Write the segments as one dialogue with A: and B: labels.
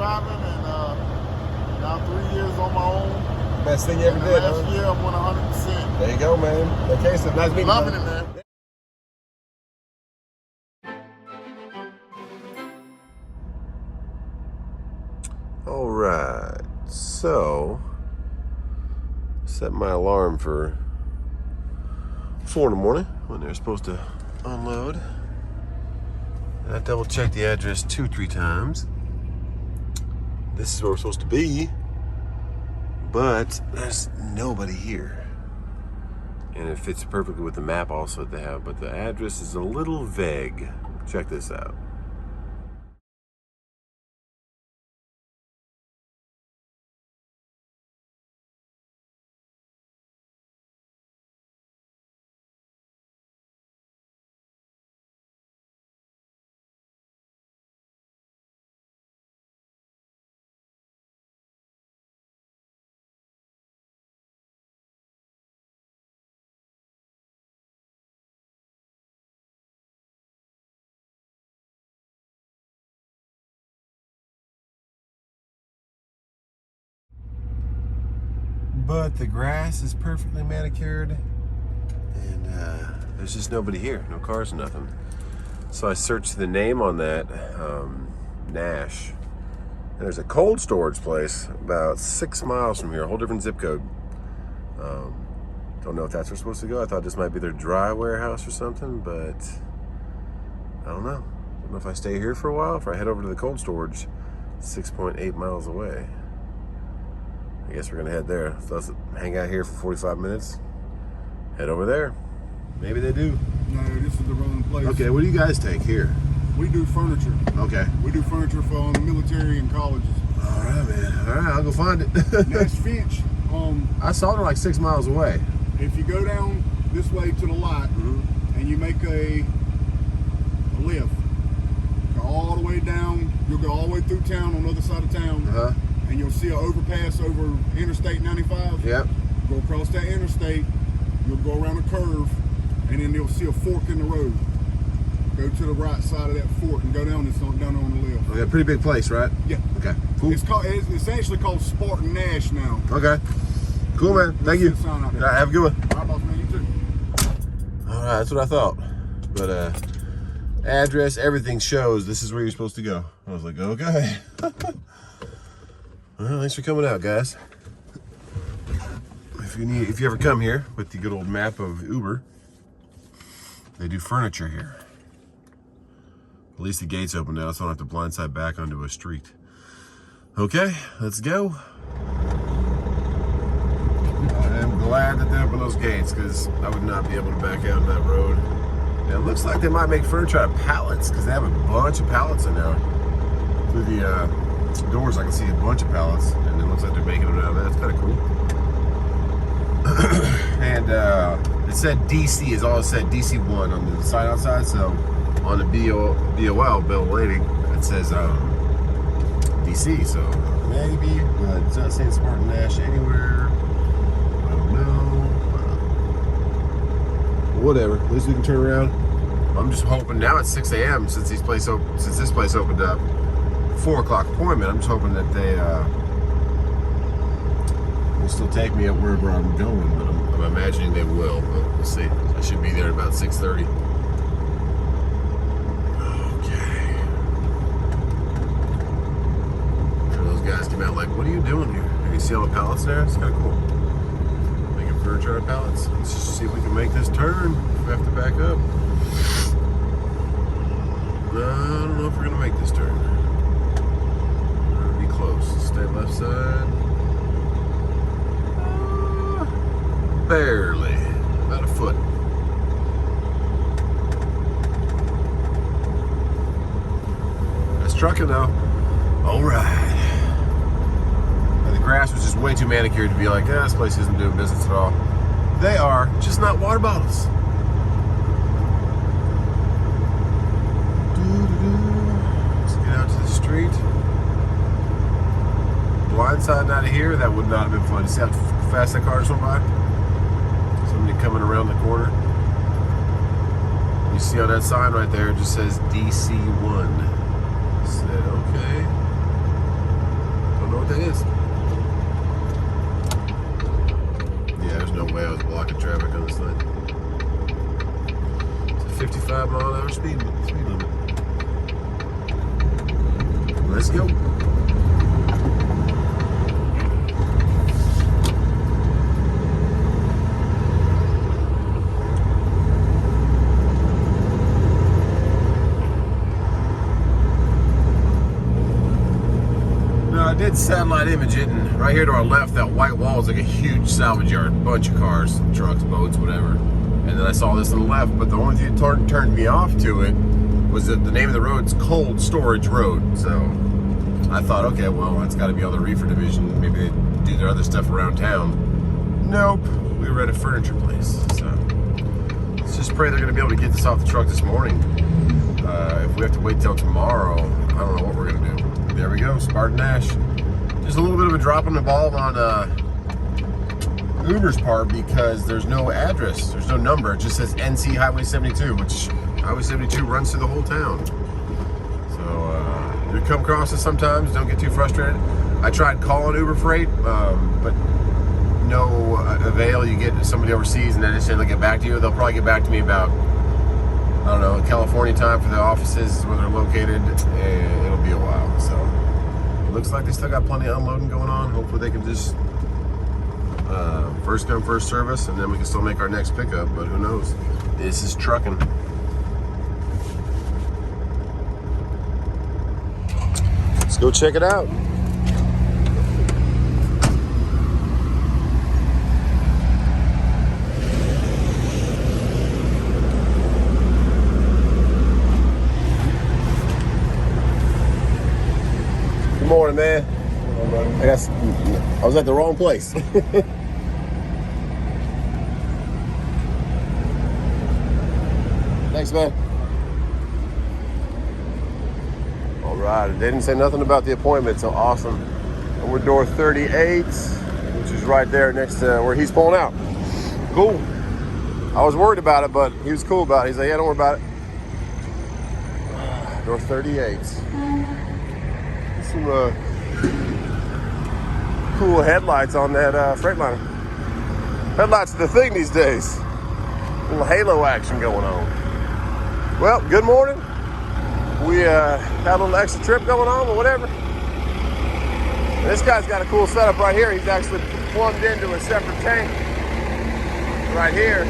A: driving, and now 3 years on my own.
B: Best thing you ever did, huh?
A: Last year I went 100%.
B: There you go, man. Okay, so nice meeting you.
A: Loving it, man.
B: All right, so set my alarm for 4 in the morning when they're supposed to unload. And I double checked the address 2-3 times. This is where we're supposed to be, but there's nobody here. And it fits perfectly with the map also that they have, but the address is a little vague. Check this out. But the grass is perfectly manicured, and there's just nobody here, no cars, nothing. So I searched the name on that, Nash. And there's a cold storage place about 6 miles from here, a whole different zip code. Don't know if that's where we're supposed to go. I thought this might be their dry warehouse or something, but I don't know. I don't know if I stay here for a while, if I head over to the cold storage, 6.8 miles away. I guess we're gonna head there. So let's hang out here for 45 minutes, head over there. Maybe they do.
A: No, this is the wrong place.
B: Okay, what do you guys take here?
A: We do furniture.
B: Okay.
A: We do furniture for the military and colleges.
B: All right, man. All right, I'll go find it.
A: Nash Finch.
B: I saw it like 6 miles away.
A: If you go down this way to the lot, and you make a lift, go all the way down, you'll go all the way through town on the other side of town, and you'll see an overpass over Interstate 95.
B: Yep.
A: Go across that interstate, you'll go around a curve, and then you'll see a fork in the road. Go to the right side of that fork and go down this down on the left.
B: Okay, pretty big place, right?
A: Yeah.
B: Okay, cool.
A: It's actually called Spartan Nash now.
B: Okay. Cool, man. Thank you.
A: Sign out
B: All
A: there.
B: right, have a good one.
A: All right, boss man, you too.
B: All right, that's what I thought. But address, everything shows this is where you're supposed to go. I was like, okay. Well, thanks for coming out, guys. If you ever come here with the good old map of Uber, they do furniture here. At least the gate's open now, so I don't have to blindside back onto a street. Okay, let's go. I am glad that they opened those gates, because I would not be able to back out on that road. And it looks like they might make furniture out of pallets, because they have a bunch of pallets in there. Through the doors I can see a bunch of pallets, and it looks like they're making them out of that. That's kind of cool. And it said DC is all it said, DC1 on the sign outside. So on the BOL, bill of lading, it says DC. So maybe, but it's not saying Spartan Nash anywhere. I don't know. Whatever. At least we can turn around. I'm just hoping now it's 6 a.m. since this place opened up. 4 o'clock appointment. I'm just hoping that they will still take me at wherever I'm going, but I'm imagining they will, but we'll see. I should be there at about 6:30. Okay. And those guys came out like, what are you doing here? You can see all the pallets there? It's kind of cool. Making furniture out of pallets. Let's just see if we can make this turn. We have to back up. I don't know if we're going to make this turn. Close. Stay left side. Barely. About a foot. That's trucking though. Alright. The grass was just way too manicured to be like, this place isn't doing business at all. They are, just not water bottles. Let's get out to the street. Blindside out of here, that would not have been fun. You see how fast that car just went by? Somebody coming around the corner. You see on that sign right there, it just says DC1. I said, okay. Let's go. I did satellite image it, and right here to our left, that white wall is like a huge salvage yard, bunch of cars, trucks, boats, whatever. And then I saw this on the left, but the only thing that turned me off to it was that the name of the road's Cold Storage Road. So I thought, okay, well, that's got to be on the reefer division. Maybe they do their other stuff around town. Nope, we were at a furniture place. So let's just pray they're going to be able to get this off the truck this morning. If we have to wait till tomorrow, I don't know what we're going to do. There we go, Spartan Ash. Just a little bit of a drop in the ball on Uber's part because there's no address, there's no number. It just says NC Highway 72, which Highway 72 runs through the whole town. So you come across it sometimes, don't get too frustrated. I tried calling Uber Freight, but no avail. You get somebody overseas and then they say they'll get back to you. They'll probably get back to me about, I don't know, California time for the offices where they're located, and it'll be a while. So it looks like they still got plenty of unloading going on. Hopefully they can just first come, first service, and then we can still make our next pickup, but who knows? This is trucking. Let's go check it out. Good morning, man. I guess I was at the wrong place. Thanks, man. All right, they didn't say nothing about the appointment, so awesome. And we're door 38, which is right there next to where he's pulling out. Cool. I was worried about it, but he was cool about it. He's like, yeah, don't worry about it. Door 38. Some cool headlights on that Freightliner. Headlights are the thing these days. A little halo action going on. Well, good morning. We had a little extra trip going on or whatever. And this guy's got a cool setup right here. He's actually plugged into a separate tank right here.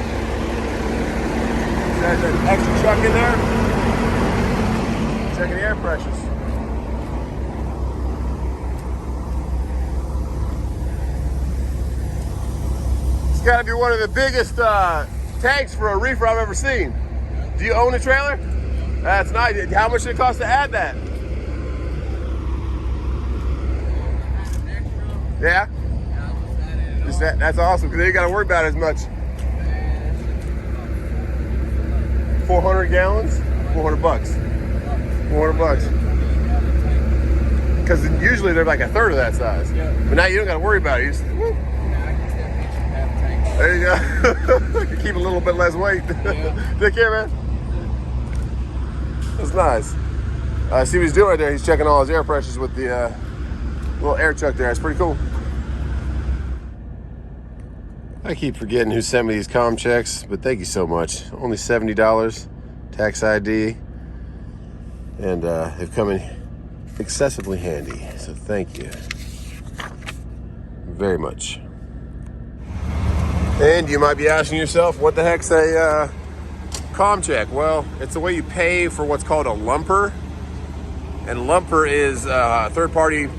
B: There's an extra truck in there. Checking the air pressures. It's got to be one of the biggest tanks for a reefer I've ever seen. Do you own a trailer? That's nice. How much did it cost to add that? Yeah? That's awesome, because then you got to worry about it as much. 400 gallons? 400 bucks. 400 bucks. Because usually they're like a third of that size. But now you don't got to worry about it. You just, woo. There you go. You can keep a little bit less weight. Yeah. Take care, man. That's nice. See what he's doing right there. He's checking all his air pressures with the little air chuck there. It's pretty cool. I keep forgetting who sent me these comm checks, but thank you so much. Only $70, tax ID, and they've come in excessively handy. So thank you very much. And you might be asking yourself, what the heck's a comm check? Well, it's the way you pay for what's called a lumper. And lumper is a third-party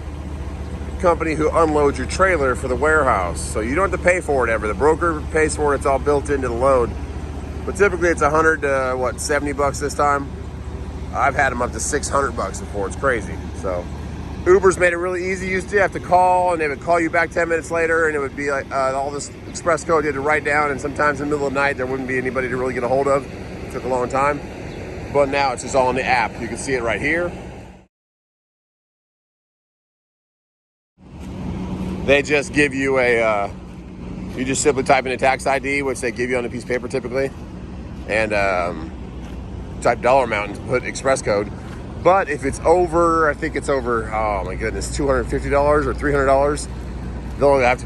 B: company who unloads your trailer for the warehouse. So you don't have to pay for it ever. The broker pays for it. It's all built into the load. But typically it's 100 to, 70 bucks this time. I've had them up to 600 bucks before. It's crazy. So Uber's made it really easy. You used to have to call, and they would call you back 10 minutes later, and it would be like all this express code you had to write down, and sometimes in the middle of the night there wouldn't be anybody to really get a hold of. It took a long time. But now it's just all in the app. You can see it right here. They just give you a, you just simply type in a tax ID, which they give you on a piece of paper typically, and type dollar amount and put express code. But if it's over, I think it's over, oh my goodness, $250 or $300, they'll have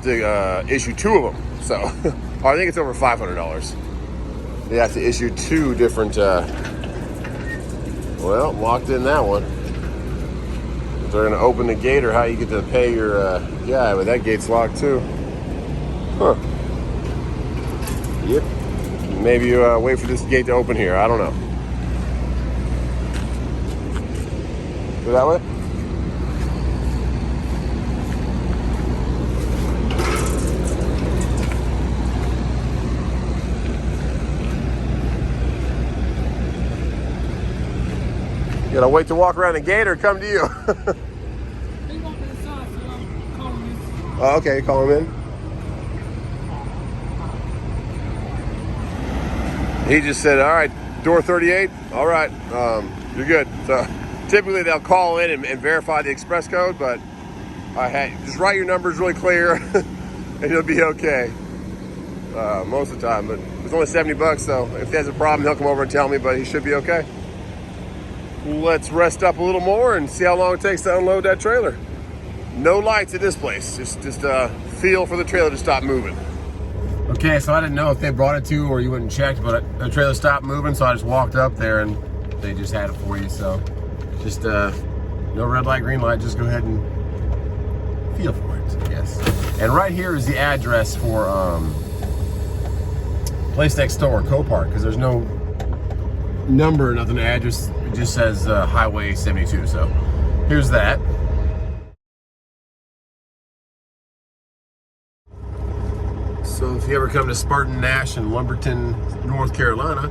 B: to issue two of them. So, or I think it's over $500. They have to issue two different, well, locked in that one. they're gonna open the gate or how you get to pay your guy, but that gate's locked too. Huh. Yep. Maybe you wait for this gate to open here. I don't know. Go that way? You gotta wait to walk around the gate or come to you?
C: He walked inside, so I'm calling him.
B: Oh, okay, call him in. He just said, all right, door 38, all right, you're good. So typically they'll call in and verify the express code, but just write your numbers really clear and you'll be okay most of the time. But it's only $70, so if there's a problem, he'll come over and tell me, but he should be okay. Let's rest up a little more and see how long it takes to unload that trailer. No lights at this place. Just feel for the trailer to stop moving. Okay, so I didn't know if they brought it to you or you wouldn't check, but the trailer stopped moving, so I just walked up there and they just had it for you. So just no red light, green light. Just go ahead and feel for it, I guess. And right here is the address for place next door, Copart, because there's no number or nothing to address. It just says Highway 72. So here's that. So if you ever come to Spartan Nash in Lumberton, North Carolina,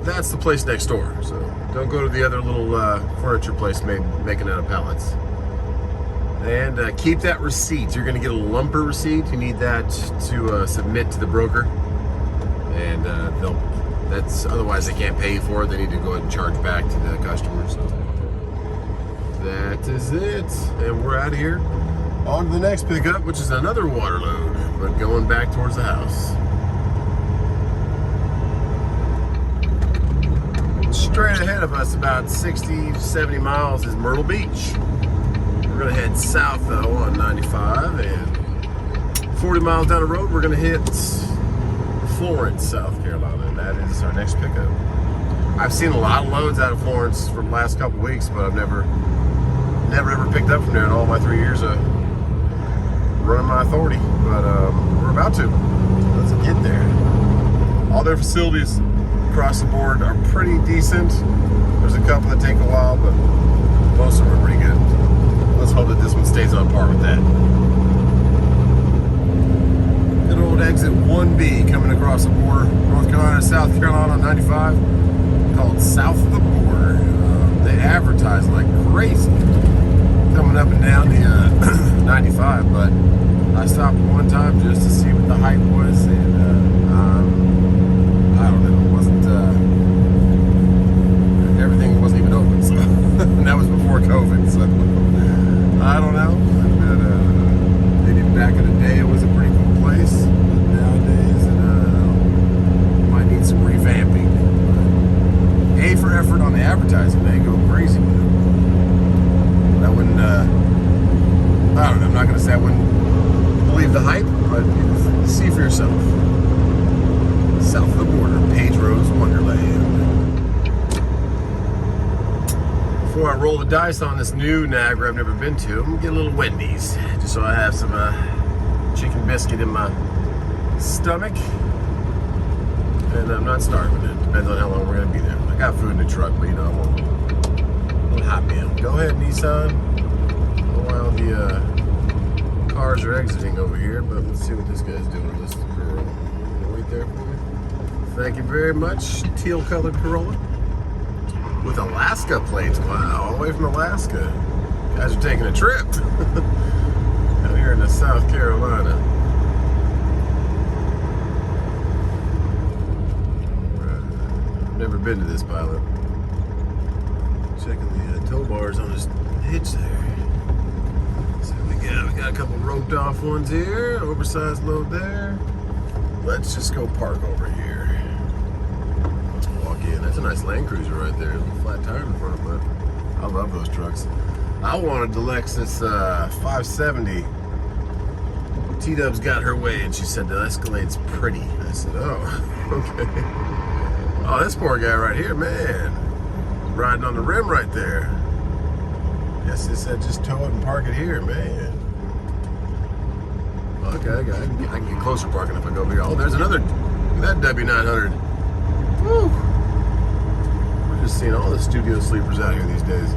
B: that's the place next door. So don't go to the other little furniture place making out of pallets. And keep that receipt. You're going to get a lumper receipt. You need that to submit to the broker, and otherwise they can't pay you for it. They need to go ahead and charge back to the customer. So that is it, and we're out of here. On to the next pickup, which is another water load, but going back towards the house. Straight ahead of us, about 60, 70 miles, is Myrtle Beach. We're gonna head south though on 95, and 40 miles down the road, we're gonna hit Florence, South Carolina, and that is our next pickup. I've seen a lot of loads out of Florence for the last couple weeks, but I've never ever picked up from there in all my 3 years of running my authority. But we're about to. Let's get there. All their facilities across the board are pretty decent. There's a couple that take a while, but most of them are pretty good. Let's hope that this one stays on par with that. Good old exit 1B coming across the border, North Carolina, South Carolina on 95, called South of the Border. They advertise like crazy coming up and down the 95, but I stopped one time just to see what the hype was, and I don't know, it wasn't, everything wasn't even open, so and that was before COVID, so I don't know, but maybe back in the day it was a pretty cool place, but nowadays it might need some revamping. But A for effort on the advertising, they go crazy with it. I wouldn't, I don't know, I'm not going to say I wouldn't believe the hype, but see for yourself. South of the border, Pedro's Wonderland. Before I roll the dice on this new Niagara I've never been to, I'm going to get a little Wendy's, just so I have some chicken biscuit in my stomach. And I'm not starving. It depends on how long we're going to be there. I got food in the truck, but you know, I won't. Hot meal. Go ahead, Nissan. While the cars are exiting over here, but let's see what this guy's doing. This Corolla. Wait there for me. Thank you very much. Teal colored Corolla with Alaska plates. Wow, all the way from Alaska. Guys are taking a trip out here in the South Carolina. Right. Never been to this pilot. Checking the tow bars on his hitch there. So we got a couple roped off ones here, oversized load there. Let's just go park over here. Let's walk in. That's a nice Land Cruiser right there. Flat tire in front of it. I love those trucks. I wanted the Lexus 570. T-Dub's got her way and she said the Escalade's pretty. I said, oh, okay. Oh, this poor guy right here, man. Riding on the rim right there. Guess it said just tow it and park it here, man. Okay, I can get closer parking if I go over here. Oh, there's another, that W900. Woo! We're just seeing all the studio sleepers out here these days.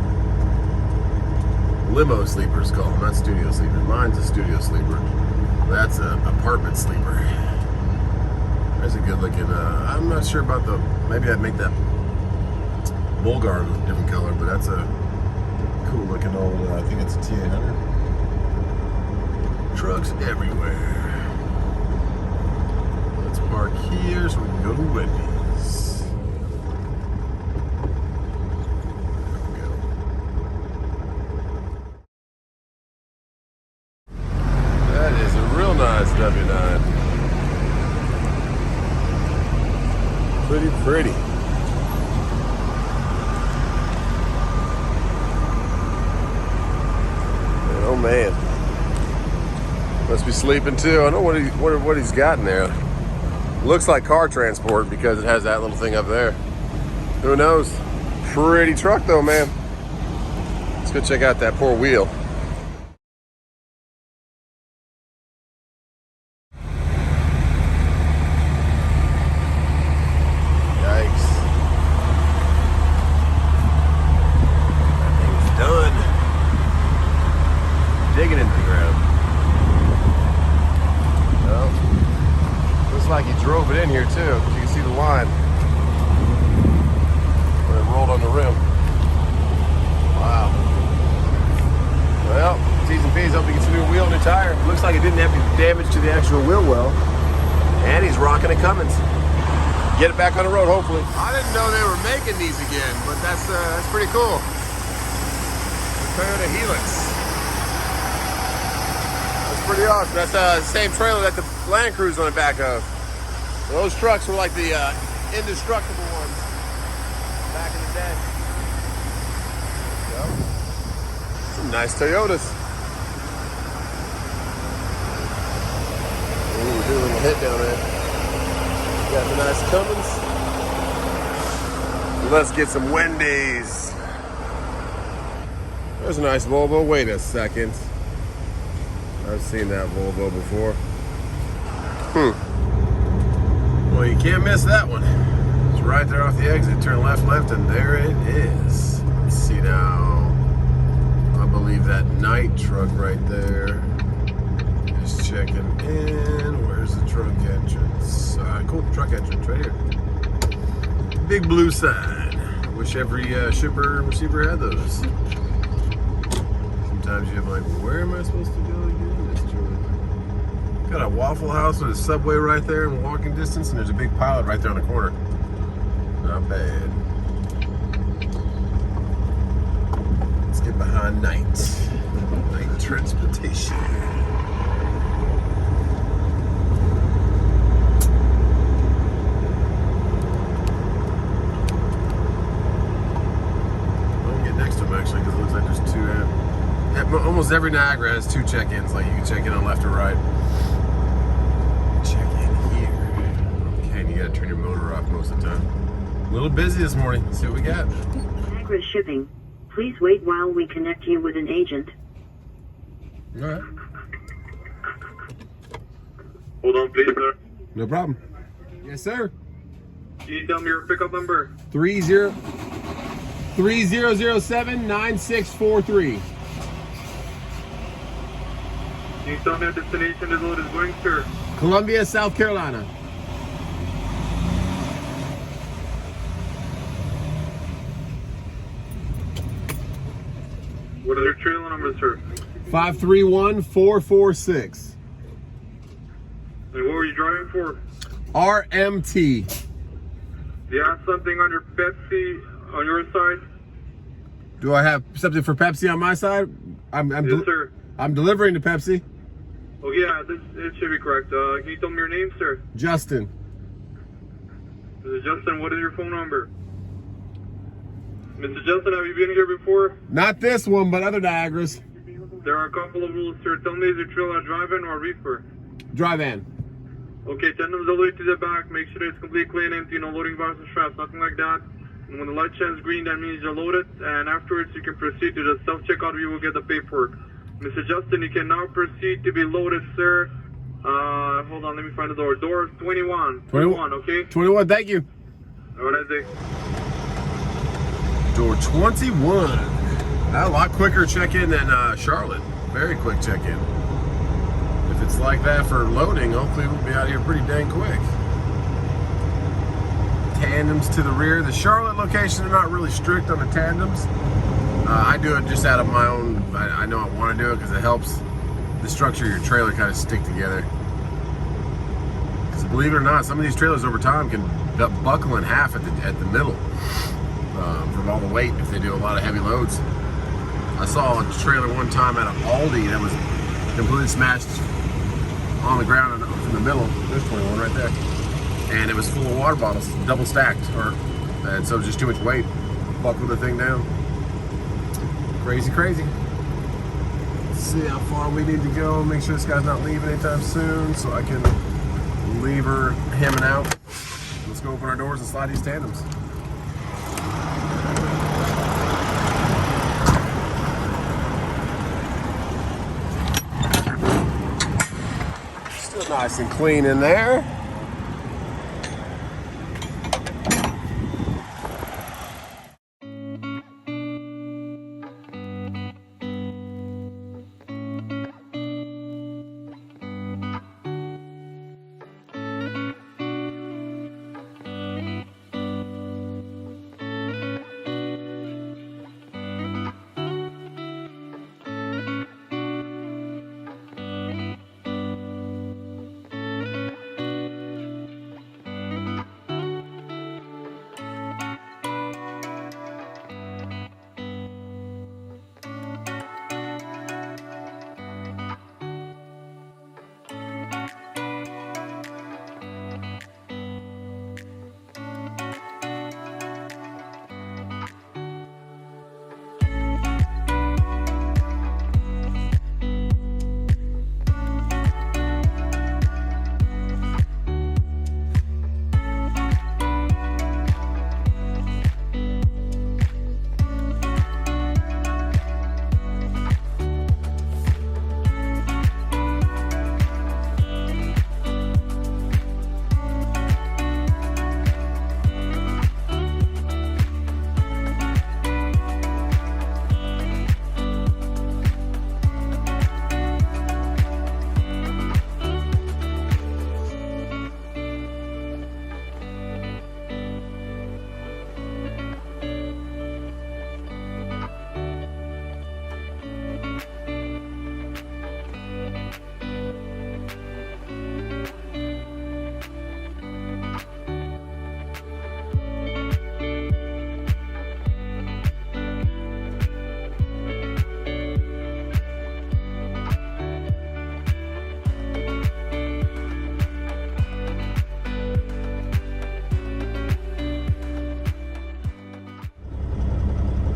B: Limo sleepers call them, not studio sleepers. Mine's a studio sleeper. That's an apartment sleeper. There's a good looking, I'm not sure about the, maybe I'd make that Bulgar a different color, but that's a cool looking old, I think it's a T800. Trucks everywhere. Let's park here so we can go to Wendy's. There we go. That is a real nice W9. Pretty. Oh man. Must be sleeping too. I don't know what he's got in there. Looks like car transport because it has that little thing up there. Who knows? Pretty truck though, man. Let's go check out that poor wheel. Yikes. That thing's done. Digging into the ground. Well, looks like he drove it in here too. You can see the line where it rolled on the rim. Wow. Well, T's and P's. Hope he gets a new wheel, new tire. Looks like it didn't have any damage to the actual wheel well. And he's rocking a Cummins. Get it back on the road, hopefully. I didn't know they were making these again, but that's pretty cool. Toyota Helix. Pretty awesome. That's the same trailer that the Land Cruiser on the back of. Those trucks were like the indestructible ones back in the day. Yep. Some nice Toyotas. Ooh, we're doing a little hit down there. Got the nice Cummins. Let's get some Wendy's. There's a nice Volvo. Wait a second. I've seen that Volvo before. Well, you can't miss that one. It's right there off the exit. Turn left, and there it is. Let's see now. I believe that night truck right there is checking in. Where's the truck entrance? Cool, truck entrance right here. Big blue sign. I wish every shipper and receiver had those. Sometimes you have like, where am I supposed to go again? Got a Waffle House with a Subway right there in walking distance, and there's a big pilot right there on the corner. Not bad. Let's get behind night transportation. I'll get next to him actually, because it looks like there's two. Almost every Niagara has two check-ins. Like you can check in on left or right. Check in here. Okay, and you gotta turn your motor off most of the time. A little busy this morning. Let's see what we got.
D: Niagara shipping. Please wait while we connect you with an agent.
B: All right.
E: Hold on, please, sir.
B: No problem. Yes, sir.
E: Can you tell me your pickup number?
B: 3007-9643.
E: Can you tell me what destination the load is going, sir?
B: Columbia, South Carolina.
E: What is your trailer number, sir?
B: 531446.
E: And what were you driving for?
B: RMT.
E: Do you have something under Pepsi on your side?
B: Do I have something for Pepsi on my side?
E: Yes, sir.
B: I'm delivering to Pepsi.
E: Oh, yeah, it should be correct. Can you tell me your name, sir?
B: Justin.
E: Mr. Justin, what is your phone number? Mr. Justin, have you been here before?
B: Not this one, but other Niagaras.
E: There are a couple of rules, sir. Tell me, is your trailer a drive-in or a reefer?
B: Drive-in.
E: Okay, tend them all the way to the back. Make sure it's completely clean, empty, no loading bars and straps, nothing like that. When the light shines green, that means you're loaded, and afterwards you can proceed to the self-checkout. We will get the paperwork. Mr. Justin, you can now proceed to be loaded, sir. Hold on, let me find the door. Door 21. 21, okay?
B: 21, thank you.
E: Have a nice day.
B: Door 21. A lot quicker check-in than Charlotte. Very quick check-in. If it's like that for loading, hopefully we'll be out of here pretty dang quick. Tandems to the rear. The Charlotte location, they're not really strict on the tandems. I do it just out of my own, I know I want to do it because it helps the structure of your trailer kind of stick together. Because believe it or not, some of these trailers over time can buckle in half at the middle from all the weight if they do a lot of heavy loads. I saw a trailer one time at an Aldi that was completely smashed on the ground in the middle. There's 21 right there. And it was full of water bottles, double stacked, and so just too much weight buckled the thing down. Crazy, crazy. Let's see how far we need to go. Make sure this guy's not leaving anytime soon, so I can lever him and out. Let's go open our doors and slide these tandems. Still nice and clean in there.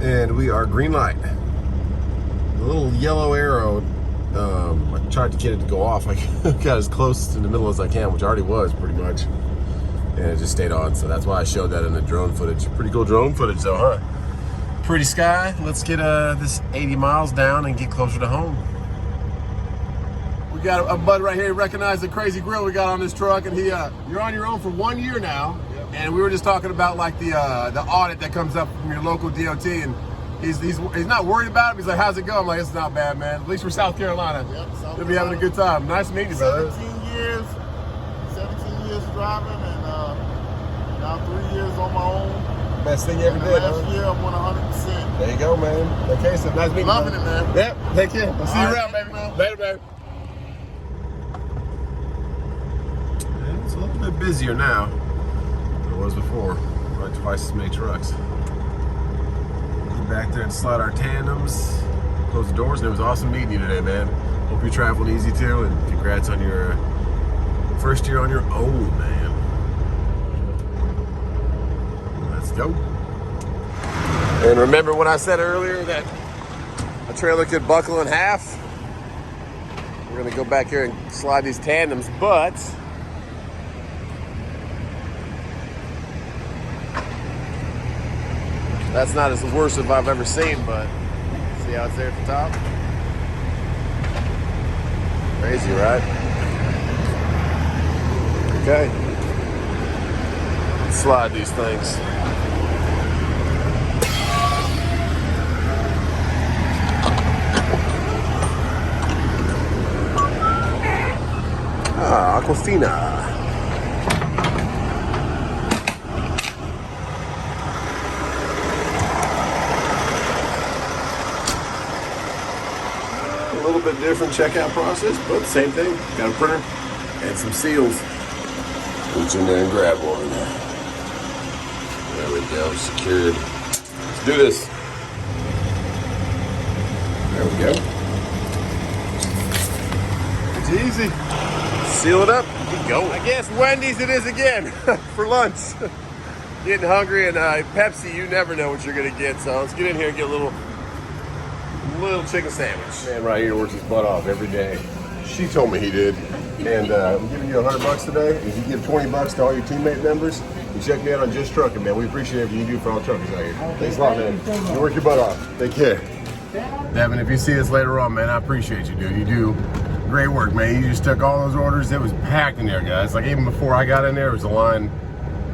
B: And we are green light. The little yellow arrow, I tried to get it to go off. I got as close in the middle as I can, which already was pretty much. And it just stayed on, so that's why I showed that in the drone footage. Pretty cool drone footage though, huh? Pretty sky. Let's get this 80 miles down and get closer to home. We got a bud right here. Recognize the crazy grill we got on this truck, and you're on your own for 1 year now. And we were just talking about like the audit that comes up from your local DOT, and he's not worried about it. He's like, how's it go? I'm like, it's not bad, man. At least for South Carolina. Yep, you'll be having a good time. Nice meeting you, brother.
F: 17 years driving, and now 3 years on my own.
B: Best thing you ever did, huh?
F: Last year I won 100%.
B: There you go, man. Okay, so nice meeting you.
F: Loving it, man.
B: Yep, take care. I'll see you around, baby.
F: Man.
B: Later, baby. It's a little bit busier now than it was before. Like twice as many trucks. Get back there and slide our tandems, close the doors, and it was awesome meeting you today, man. Hope you're traveling easy too, and congrats on your first year on your own, man. Let's go. And remember when I said earlier that a trailer could buckle in half? We're gonna go back here and slide these tandems, but That's not as the worst as I've ever seen, but see how it's there at the top? Crazy, right? Okay. Let's slide these things. Ah, Aquafina. A little bit different checkout process, but same thing. Got a printer and some seals. Reach in there and grab one. There we go, secured. Let's do this. There we go. It's easy. Seal it up, keep going. I guess Wendy's it is again for lunch. Getting hungry, and Pepsi, you never know what you're gonna get. So let's get in here and get a little chicken sandwich. Man right here works his butt off every day. She told me he did. And I'm giving you $100 today. If you give $20 to all your teammate members, you check me out on Just Truckin', man. We appreciate everything you do for all truckers out here. Thanks a lot, man. You work your butt off. Take care. Devin, if you see this later on, man, I appreciate you, dude. You do great work, man. You just took all those orders. It was packed in there, guys. Like, even before I got in there, was a line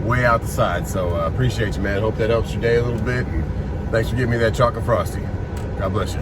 B: way out the side. So appreciate you, man. Hope that helps your day a little bit. And thanks for giving me that chocolate frosty. God bless you.